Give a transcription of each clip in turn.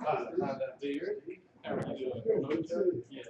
How'd that beard? How are you doing? Yeah.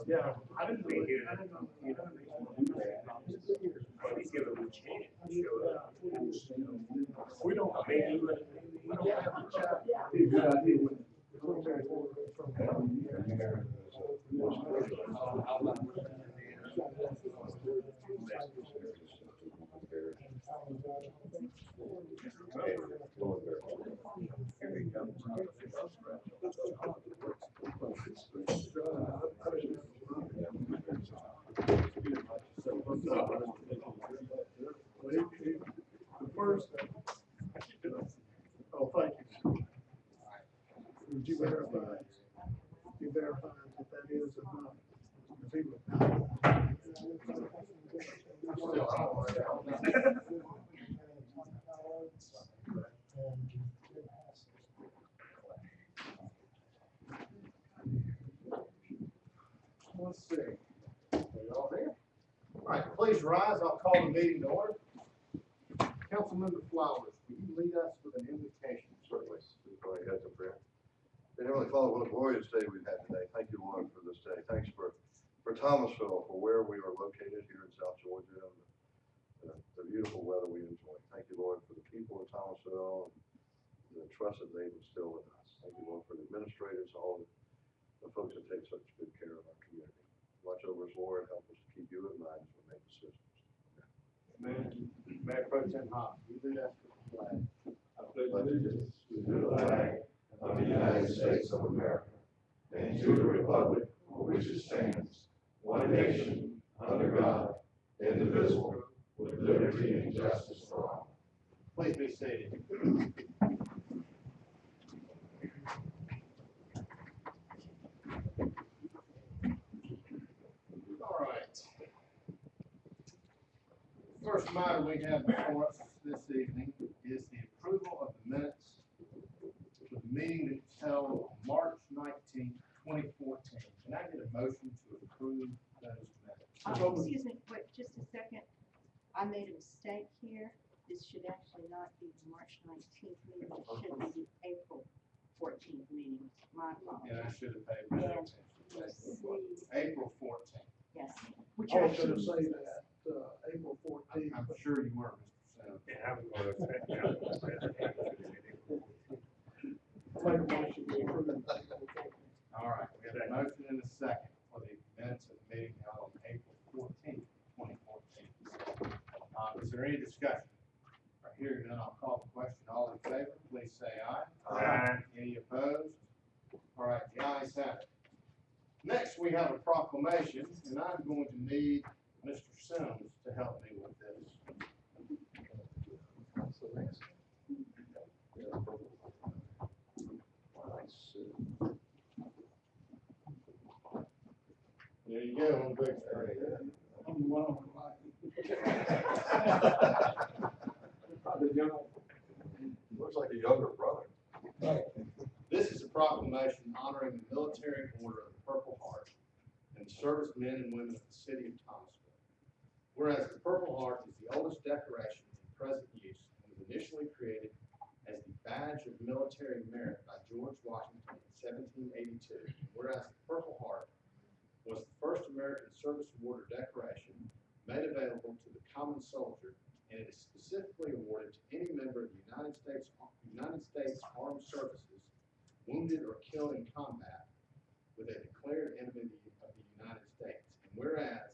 Yeah, I didn't be here. I didn't know. Please give them a chance to show up. We don't, I mean, we don't have a chat. Good idea. First, oh, thank you. Would you verify? You verify that that is enough? Let's see. Are you all there? All right, please rise. I'll call the meeting to order. Councilmember Flowers, will you lead us with an invocation? Certainly. Please go ahead and pray. Heavenly Father, what a glorious day we've had today. Thank you, Lord, for this day. Thanks for Thomasville, for where we are located here in South Georgia, and the beautiful weather we enjoy. Thank you, Lord, for the people of Thomasville and the trust that they've instilled in us. Thank you, Lord, for the administrators, all the folks that take such good care of our community. Watch over us, Lord. Help us to keep you in mind as we make decisions. Amen. Mayor Pro Tem Hobbs, you lead us with the flag. I pledge allegiance to the flag of the United States of America and to the republic for which it stands, one nation, under God, indivisible, with liberty and justice for all. Please be seated. All right. First matter we have before us this evening is the approval of the minutes of the meeting that was held on March 19, 2014. Can I get a motion to approve those minutes? Excuse me, wait just a second. I made a mistake here. This should actually not be the March 19th meeting. It should be the April 14th meeting. My And I apologies. should have paid better And attention. you'll see, April 14th. yes, which I was gonna actually, say that, April 14th. I'm sure you were, Mr. Sims. Yeah, I was gonna say. Make a motion to approve it. All right, we have a motion and a second for the minutes of the meeting held on April 14th, 2014. Is there any discussion? Right, hearing none, I'll call the question. All in favor, please say aye. Aye. Any opposed? All right, the ayes have it. Next, we have a proclamation, and I'm going to need Mr. Sims to help me with this. There you go, on big screen. I'm the one on the right. Looks like a younger brother. This is a proclamation honoring the military order of the Purple Heart and the servicemen and women of the city of Thomasville. Whereas the Purple Heart is the oldest decoration in present use and was initially created as the badge of military merit by George Washington in 1782. Whereas the Purple Heart was the first American Service Award or decoration made available to the common soldier, and it is specifically awarded to any member of the United States Armed Services wounded or killed in combat with a declared enemy of the United States. And whereas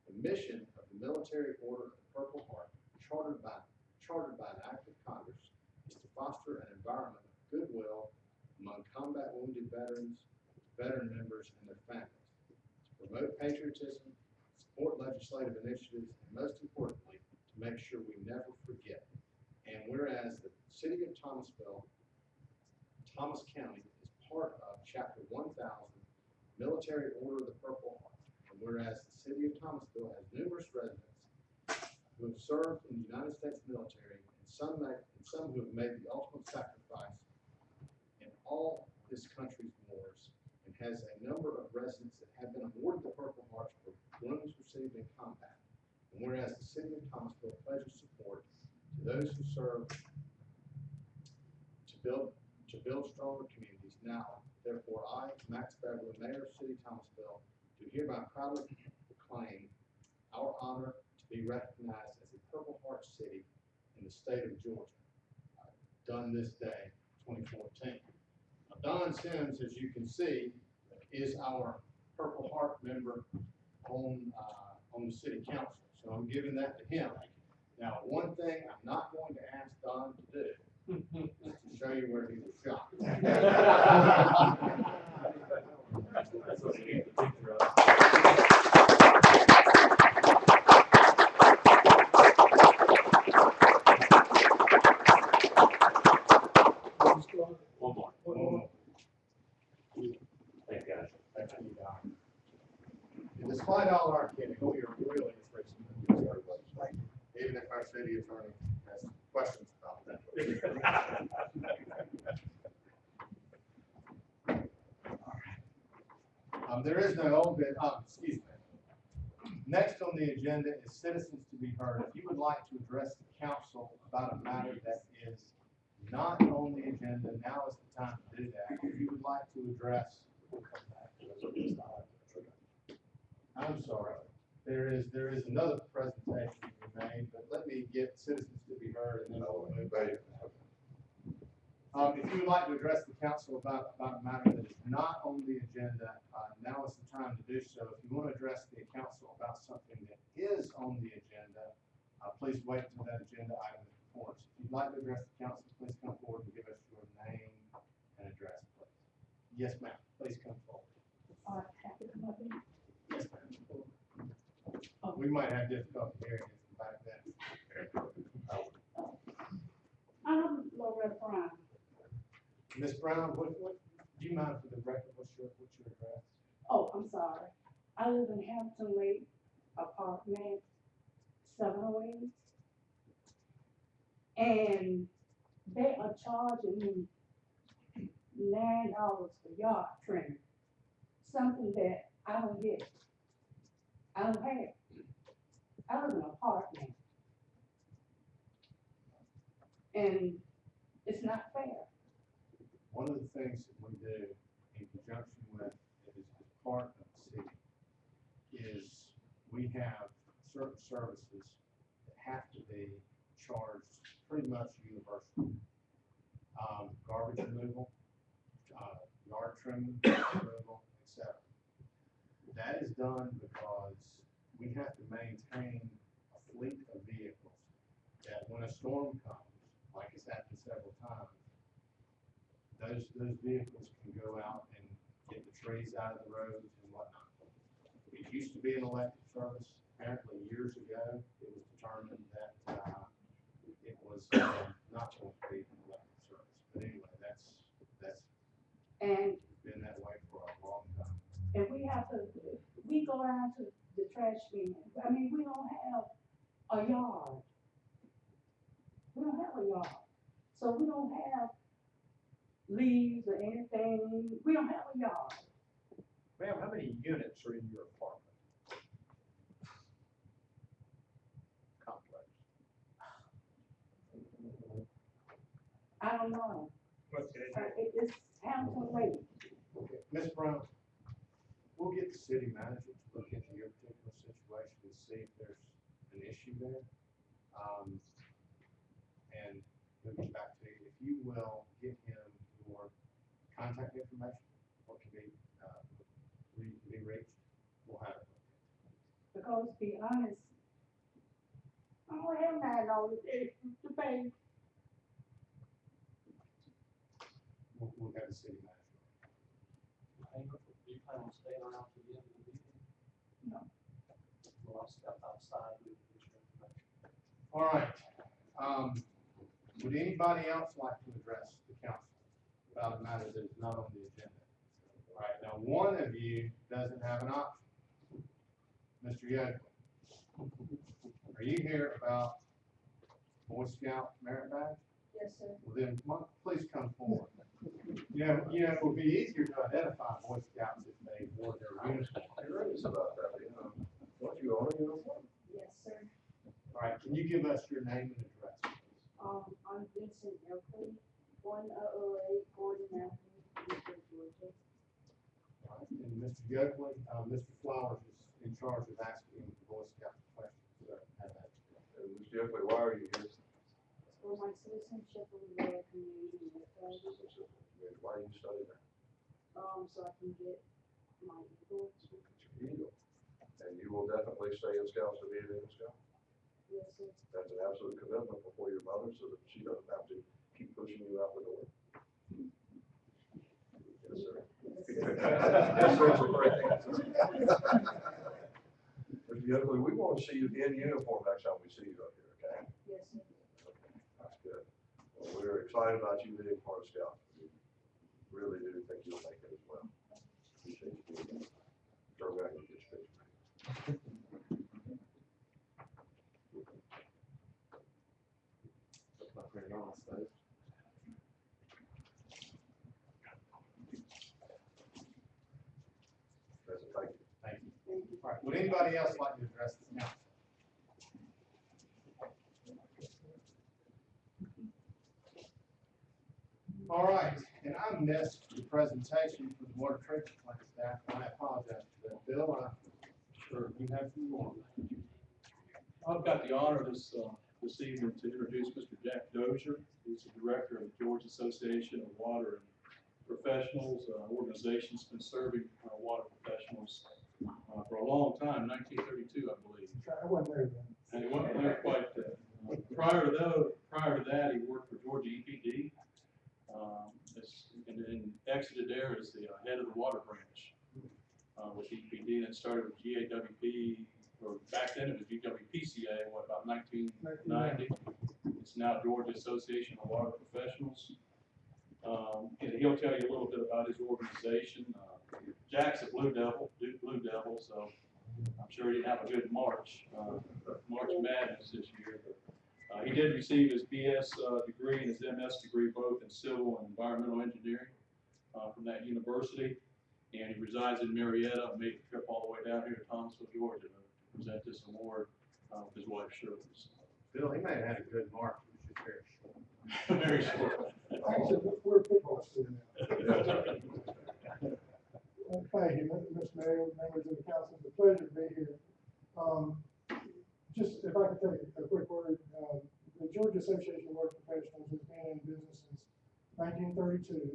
the mission of the military order of the Purple Heart, chartered by an act of Congress, is to foster an environment of veteran members and their families, to promote patriotism, support legislative initiatives, and most importantly, to make sure we never forget. And whereas the city of Thomasville, Thomas County is part of Chapter 1000 Military Order of the Purple Heart. And whereas the city of Thomasville has numerous residents who have served in the United States military and some who have made the ultimate sacrifice in all this country's wars, and has a number of residents that have been awarded the Purple Hearts for wounds received in combat. And whereas the city of Thomasville pledges support to those who serve to build stronger communities. Now, therefore, I, Max Beverly, Mayor of City of Thomasville, do hereby proudly proclaim our honor to be recognized as a Purple Heart City in the state of Georgia. Done this day, 2014. Now, Don Sims, as you can see, is our Purple Heart member on the city council. So I'm giving that to him. Now, one thing I'm not going to ask Don to do is to show you where he was shot. One more. Thank God. Thank you, Don. And despite all our kidding, we are really appreciative of you, everybody. Even if our city attorney has questions about that. There is no old bit, excuse me. Next on the agenda is citizens to be heard. If you would like to address the council about a matter that is not on the agenda, now is the time to do that. If you would like to address, I'm sorry, there is another presentation to be made, but let me get citizens to be heard and then we'll move on. If you would like to address the council about a matter that is not on the agenda, now is the time to do so. If you want to address the council about something that is on the agenda, please wait until that agenda item is before us. If you'd like to address the council, please come forward and give us your name and address, please. Yes, ma'am. Please come forward. Have to come up here. Yes, ma'am. We might have difficulty hearing it back then. I'm Loretta Brown. Ms. Brown, what, do you mind for the record, what's your address? Oh, I'm sorry. I live in Hampton Lake apartment 708. And they are charging me $9 for yard trimming. Something that I don't get. I don't have. I live in an apartment. And it's not fair. One of the things that we do in conjunction with, as part of the city, is we have certain services that have to be charged pretty much universally. Garbage removal, yard trimming, removal, etc. That is done because we have to maintain a fleet of vehicles that when a storm comes, like it's happened several times, those vehicles can go out and get the trees out of the roads and whatnot. It used to be an electric service. Apparently, years ago, it was determined that it was not going to be an electric service. But anyway, that's And been that way for a long time. And we go down to the trash bin. I mean, we don't have a yard. We don't have a yard. So we don't have leaves or anything. We don't have a yard. Ma'am, how many units are in your apartment complex? I don't know. Okay. It's Hampton Lake. Okay, Ms. Brown, we'll get the city manager to look into your particular situation and see if there's an issue there. And we'll get back to you. If you will give him your contact information, what can be reached, we'll have it. Because to be honest, I don't have $9 to pay. We'll have the city manager. plan on staying around to the end of the meeting? No. Well, I'll step outside with your information. All right. Would anybody else like to address the council about a matter that is not on the agenda? All right, now one of you doesn't have an option. Mr. Yoder, are you here about Boy Scout merit badge? Yes, sir. Well, then, please come forward. It would be easier to identify Boy Scouts if they wore their uniform. Curious about that, you know. Don't you own a uniform? Yes, sir. All right, can you give us your name and address, please? I'm Vincent Elkley, 1008 Gordon Avenue, Newport, Georgia. All right, and Mr. Yoakley, Mr. Flowers is in charge of asking Boy Scout questions. So, have that. Mr. Jeffrey, why are you here? For my citizenship of American Indian, Why do you study that? so I can get my Eagle. Eagle. And you will definitely stay in Scouts to be an Eagle Scout? Yes, sir. That's an absolute commitment before your mother so that she doesn't have to keep pushing you out the door. Yes, sir. Yes, sir, it's a great answer. Mr. Yoakley, we want to see you in uniform next time we see you up here, okay? Yes, sir. Okay, that's good. Well, we're excited about you being part of Scouts. We really do think you'll make it as well. Appreciate you being here. Throw back and get your picture. That's a thank you. Thank you. Thank you. All right, would anybody else like to address the council? All right, and I missed the presentation for the water treatment plant staff, and I apologize for that. Bill, I'm sure you have some more. I've got the honor this evening to introduce Mr. Jack Dozier. He's the director of the Georgia Association of Water and Professionals, organization's been serving water professionals for a long time, 1932, I believe. I wasn't there then. And he wasn't there quite, prior to that, he worked for Georgia EPD. And then exited there as the head of the water branch with EPD, and then started with GAWP, or back then it was GWPCA, about 1990. It's now Georgia Association of Water Professionals. And he'll tell you a little bit about his organization. Jack's a Blue Devil, Duke Blue Devil, so I'm sure he didn't have a good March Madness this year. But he did receive his BS degree and his MS degree both in civil and environmental engineering from that university. And he resides in Marietta, made the trip all the way down here to Thomasville, Georgia to present this award with his wife Shirley. Bill, he may have had a good mark, it was just very short. Very short. Actually, we're a football student now. Thank you, Mr. Mayor, members of the council. It's a pleasure to be here. Just if I could take a quick word, the Georgia Association of Water Professionals has been in business since 1932.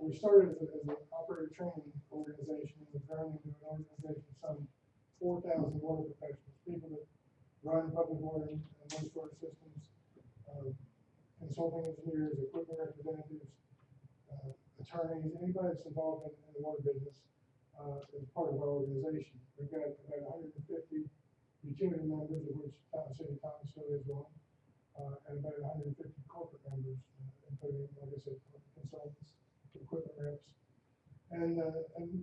We started as an operator training organization and we've grown into an organization of some 4,000 water professionals, people that run public water and wastewater systems, consulting engineers, equipment representatives, attorneys, anybody that's involved in the water business is part of our organization. We've got about 150 utility members, of which City of Thomasville is one, and about 150 corporate members, including, like I said, consultants, equipment reps. And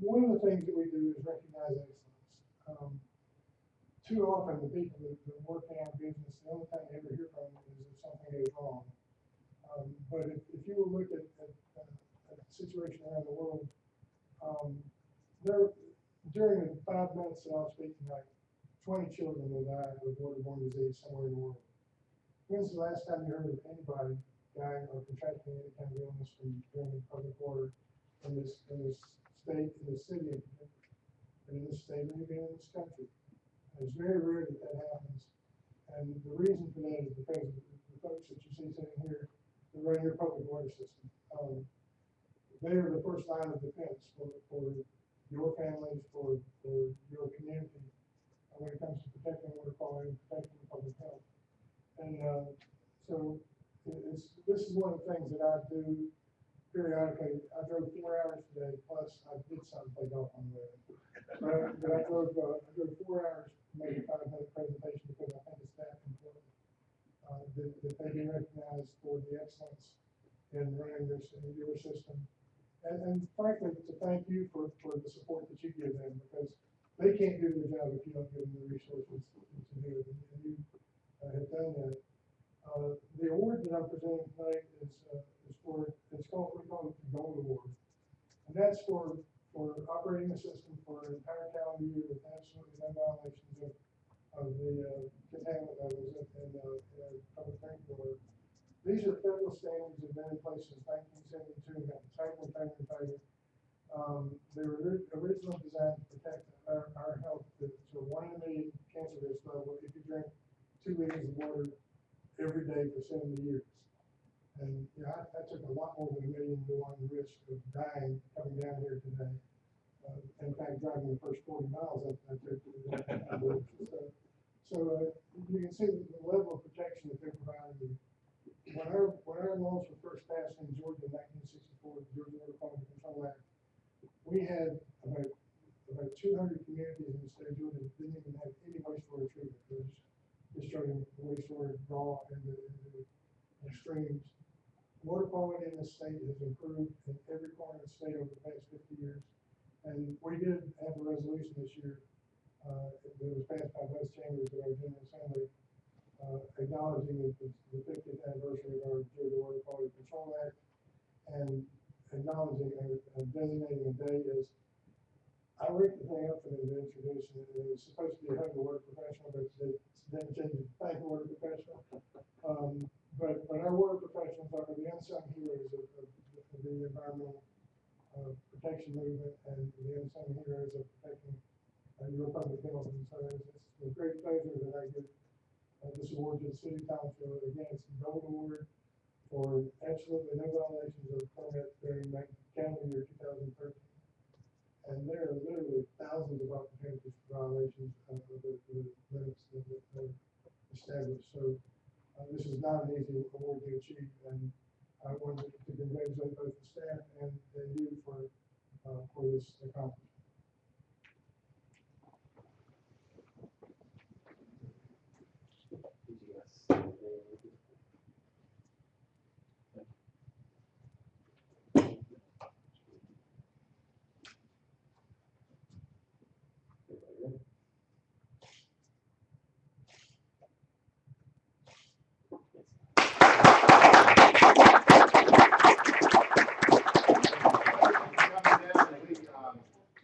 one of the things that we do is recognize excellence. Too often, the people that work in our business, the only thing they ever hear from is if something goes wrong. But if you will look at the situation around the world, during the 5 minutes that I was speaking, like 20 children will die of waterborne disease somewhere in the world. When's the last time you heard of anybody dying or contracting any kind of illness from drinking public water in this state, in this city, and in this state, or even in this country? It's very rare that happens. And the reason for that is because of the folks that you see sitting here that run your public water system. They are the first line of defense for your families, for your community, when it comes to protecting water quality and protecting public health. And so this is one of the things that I do periodically. I drove 4 hours today, plus I did son play golf on the way. But I drove 4 hours to make a 5-minute presentation because I think it's that important. That they be recognized for the excellence in running this, in your system. And frankly, to thank you for the support that you give them, because they can't do their job if you don't give them the resources to do it, and you have done that. The award that I'm presenting tonight is for, it's called, we call it the Gold Award. And that's for operating the system for an entire calendar year with absolutely no violations of the contaminant levels in public drinking water. These are federal standards that have been in place since 1972, got timely. They were originally designed to protect our health to a 1 in a million cancer risk level if you drink 2 liters of water every day for 70 years. And I took a lot more than 1 million to 1 risk of dying coming down here today. In fact, driving the first 40 miles, I took. So you can see the level of protection that they're providing you. When our laws were first passed in Georgia in 1964, the Georgia Water Quality Control Act, we had about 200 communities in the state of Georgia that didn't even have any wastewater treatment. They were just discharging wastewater raw into streams. Water quality in the state has improved in every corner of the state over the past 50 years. And we did have a resolution this year that was passed by both chambers of our General Assembly acknowledging the 50th anniversary of our Georgia Water Quality Control Act and acknowledging and designating a day as, I rigged the thing up for them to introduce, and it was supposed to be a hug the water professional, but they didn't change it to thank the water professional. But our water professionals are the unsung heroes of the environmental protection movement and the unsung heroes of protecting your public health. And so it's a great pleasure that I give this award to the city of Thomasville. Again, it's the Gold Award for absolutely no violations of permit during calendar year 2013. And there are literally thousands of opportunities for violations of the limits that are established. So this is not an easy award to achieve, and I wanted to congratulate both the staff and you for this accomplishment.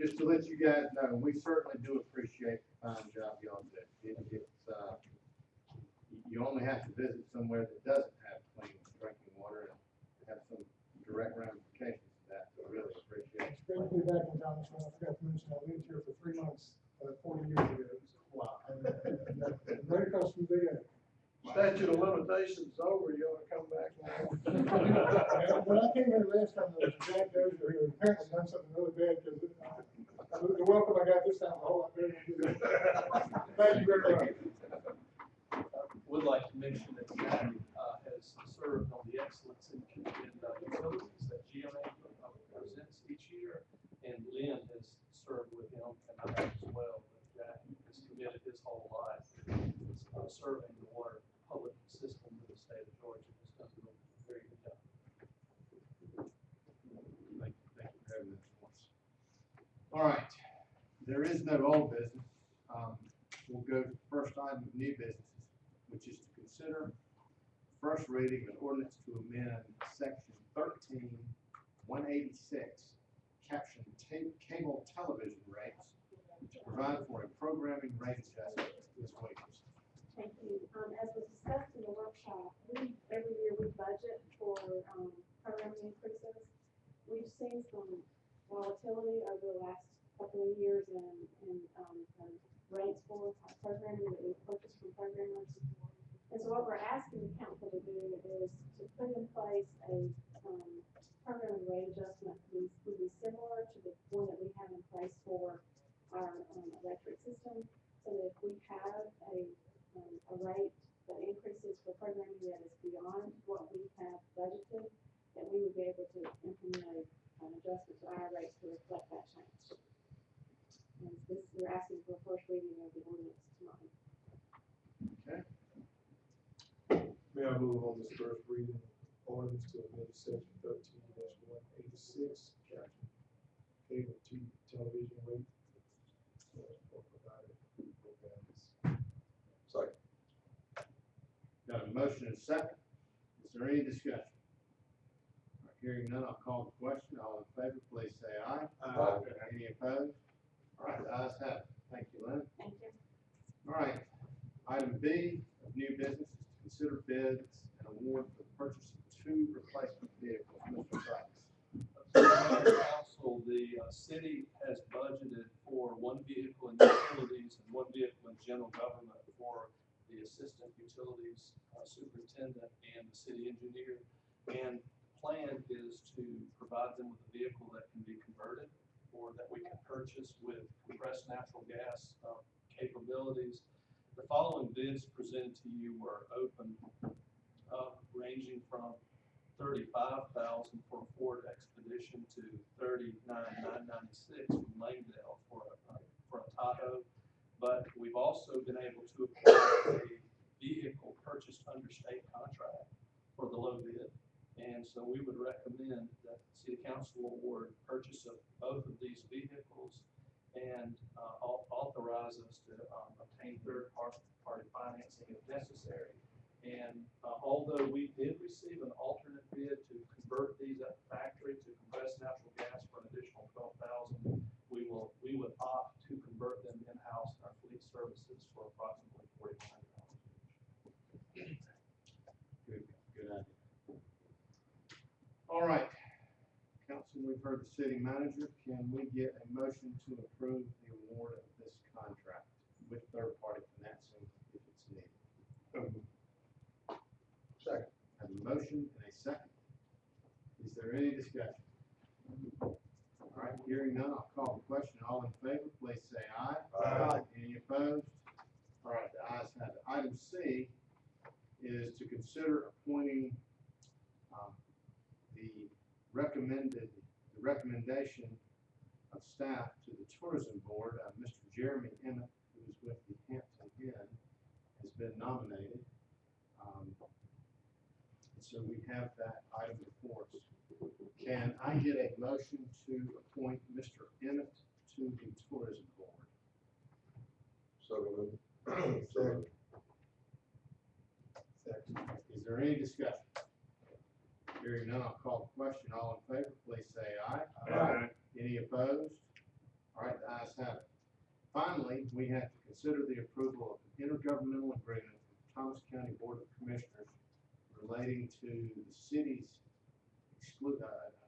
Just to let you guys know, we certainly do appreciate the fine job y'all do. You only have to visit somewhere that doesn't have clean drinking water and have some direct ramifications to that, so really appreciate it. It's great to be back in Thomasville. I forgot to mention, I lived here for 3 months 40 years ago. Wow. Right across from the Statute of limitations over, you ought to come back. When I came here last time, there was Jack Dozier who apparently done something really bad, because the welcome I got this time was a whole lot better than you did. Thank you very much. Would like to mention that Jack has served on the excellence in utilities that GMA presents each year, and Lynn has served with him and I have as well. But Jack has committed his whole life to serving the water public system of the state of Georgia. Has done a very good job. Thank you for having this once. All right, there is no old business. We'll go to the first item of new business, which is to consider first reading of an ordinance to amend section 13-186, captioned cable television rates, to provide for a programming rate adjustment this week. Thank you. As was discussed in the workshop, every year we budget for programming increases. We've seen some volatility over the last couple of years in rates for programming that we purchase from programmers. And so what we're asking the council to do is to put in place a programming rate adjustment that would be similar to the one that we have in place for our electric system, so that if we have a rate that increases for programming that is beyond what we have budgeted, that we would be able to implement an adjustment to our rates to reflect that change. move on this first reading, ordinance to amend section 13-186, caption cable television rate for provided programs. Second. Got a motion and a second. Is there any discussion? All right, hearing none, I'll call the question. All in favor, please say aye. Aye. Any opposed? All right, the ayes have it. Thank you, Lynn. Thank you. All right, item B of new business is to consider bids and award for the purchase of 2 replacement vehicles. Mr. Sykes. Council, the city has budgeted for 1 vehicle in utilities and 1 vehicle in general government for the assistant utilities superintendent and the city engineer. And the plan is to provide them with a vehicle that can be converted or that we can purchase with compressed natural gas capabilities. The following bids presented to you were open, ranging from $35,000 for a Ford Expedition to $39,996 from Langdale for a Tahoe. But we've also been able to acquire a vehicle purchased under state contract for the low bid. And so we would recommend that the city council award purchase of both of these vehicles and authorize us to obtain third-party financing if necessary. And although we did receive an alternate bid to convert these at the factory to compressed natural gas for an additional $12,000, we would opt to convert them in-house in our fleet services for approximately $4,900 each. Good idea. All right, council, we've heard the city manager. Can we get a motion to approve the award of this contract with third-party financing if it's needed? Second. Have a motion and a second. Is there any discussion? All right, hearing none, I'll call the question. All in favor, please say aye. Aye. Any opposed? All right, the ayes have it. Item C is to consider appointing the recommendation of staff to the tourism board. Mr. Jeremy Emmett, who is with the Hampton Inn, has been nominated. So we have that item before us. Can I get a motion to appoint Mr. Emmett to the tourism board? So moved. Second. Is there any discussion? Hearing none, I'll call the question. All in favor, please say aye. Aye. Any opposed? All right, the ayes have it. Finally, we have to consider the approval of an intergovernmental agreement with the Thomas County Board of Commissioners relating to the city's an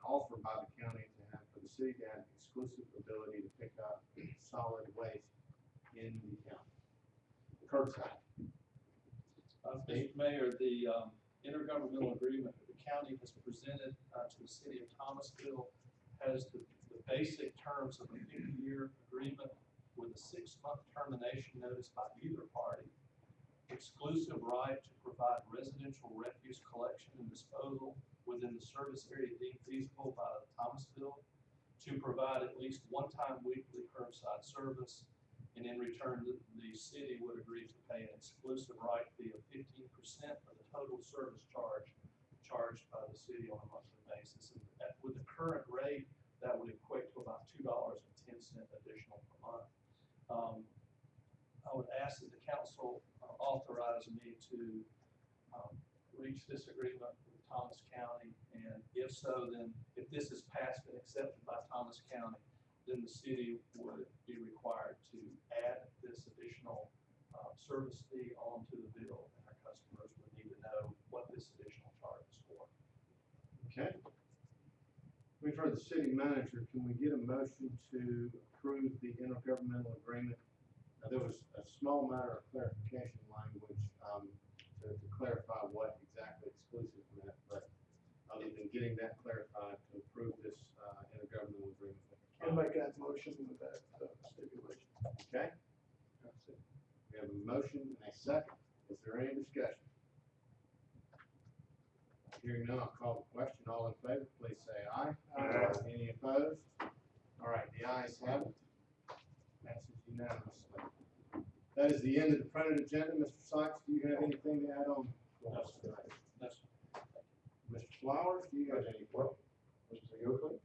offer by the county to have, for the city to have exclusive ability to pick up solid waste in the county. Curbside. Mr. Mayor, the intergovernmental agreement that the county has presented to the city of Thomasville has the basic terms of a 50-year agreement with a 6-month termination notice by either party, exclusive right to provide residential refuse collection and disposal within the service area deemed feasible by Thomasville, to provide at least one-time weekly curbside service, and in return, the city would agree to pay an exclusive right fee of 15% of the total service charge charged by the city on a monthly basis. And with the current rate, that would equate to about $2.10 additional per month. I would ask that the council authorize me to reach this agreement with Thomas County, and if so, then if this is passed and accepted by Thomas County, then the city would be required to add this additional service fee onto the bill, and our customers would need to know what this additional charge is for. Okay. We've heard the city manager. Can we get a motion to approve the intergovernmental agreement? Now, there was a small matter of clarification language to clarify what exactly exclusive meant, but other than getting that clarified, to approve this intergovernmental agreement with the I'll county. make that motion with that stipulation. Okay? We have a motion and a second. Is there any discussion? Hearing none, I'll call the question. All in favor, please say aye. Aye. Any opposed? All right, the ayes have it. Passes unanimously. That is the end of the printed agenda. Mr. Sykes, do you have anything to add on? No, sir. That's, Mr. Flowers, do you have any? Well, Mr. Yoclin,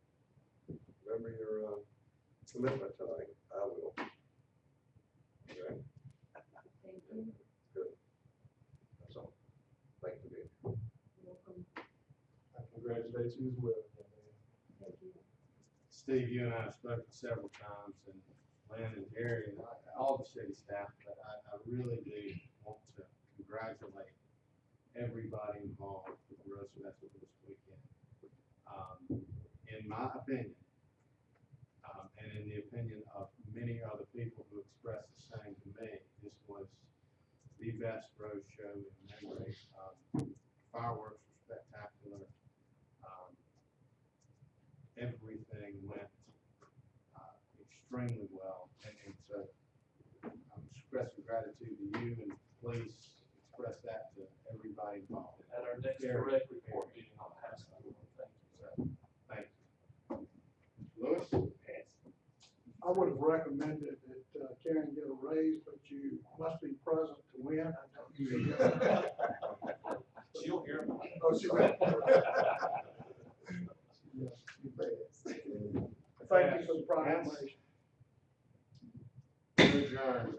remember your, commitment tonight, I will. Okay, Thank you. good. That's all. Thank you, Dean. Welcome. I congratulate you as well, young man. Thank you. Steve, you and I have spoken several times, and Lynn and Jerry, and all the city staff, but I really do want to congratulate everybody involved with the Rose Festival this weekend. In my opinion, and in the opinion of many other people who expressed the same to me, this was the best road show in memory. Fireworks were spectacular. Everything went extremely well, and so I'm expressing gratitude to you, and please express that to everybody involved. At our next Very, direct report very. meeting, I'll pass that on. Thank you, sir. Thank you. Louis? I would have recommended that Karen get a raise, but you must be present to win. She'll hear me. Oh, she will. Yes, you bet. Thank you for the proclamation. Adjourned.